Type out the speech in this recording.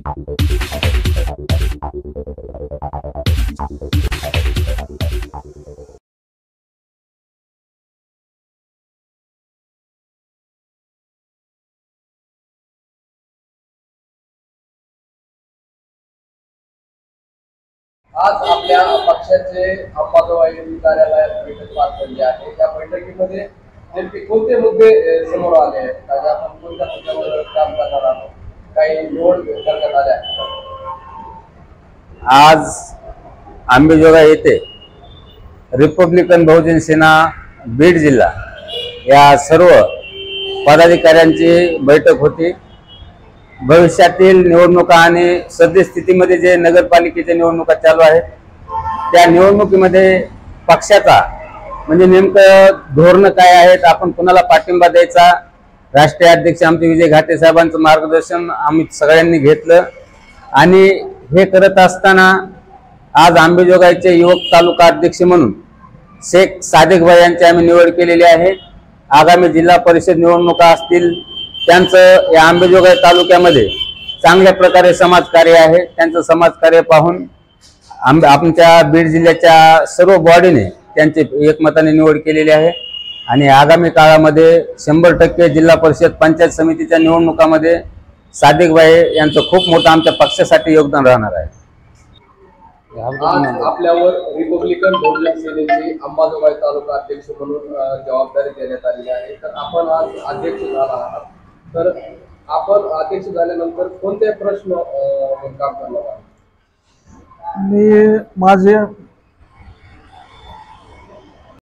आज आपल्या पक्षाचे अंबाजोगाई कार्यालयात बैठक पार पडली आहे। या बैठकीमध्ये नेमके कोणते मुद्दे समोर आले आहेत आणि आपण कोणत्या मुद्द्यावर काम करणार आहोत, काही निवड करण्यात आल्या आज अंबाजोगाई येथे रिपब्लिकन बहुजन सेना बीड जिल्हा या सर्व पदाधिकाऱ्यांची बैठक होती। भविष्यातील निवडणुका आणि सद्यस्थितीमध्ये जे नगरपालिकेच्या निवडणुका चालू आहेत त्या निवडणुकीमध्ये पक्षाचा म्हणजे नेमकं धोरण काय आहेत, आपण कुणाला पाठिंबा द्यायचा, राष्ट्रीय अध्यक्ष आमचे विजय घाटे साहेबांचं मार्गदर्शन आम्ही सगळ्यांनी घेतलं। आणि हे करत असताना आज अंबाजोगाईचे युवक तालुका अध्यक्ष म्हणून शेख सादिक भाई यांची आम्ही निवड केलेली आहे। आगामी जिल्हा परिषद निवडणुका असतील त्यांचं या अंबाजोगाई तालुक्यामध्ये चांगल्या प्रकारे समाजकार्य आहे। त्यांचं समाजकार्य पाहून आमच्या बीड जिल्ह्याच्या सर्व बॉडीने त्यांची एकमताने निवड केलेली आहे। आणि आगामी काळामध्ये 100% जिल्हा परिषद पंचायत समितीच्या निवडणुकामध्ये सादिक भाई यांचं खूप मोठं आमच्या पक्षासाठी योगदान राहणार आहे। आज आपल्यावर रिपब्लिकन बहुजन सेनेचे अंबाजोगाई तालुका अध्यक्ष म्हणून जबाबदारी देण्यात आली आहे। तर आपण आज अध्यक्ष झाला आहात, तर आपण अध्यक्ष झाल्यानंतर कोणते प्रश्न काम करणार आहात? मी माझे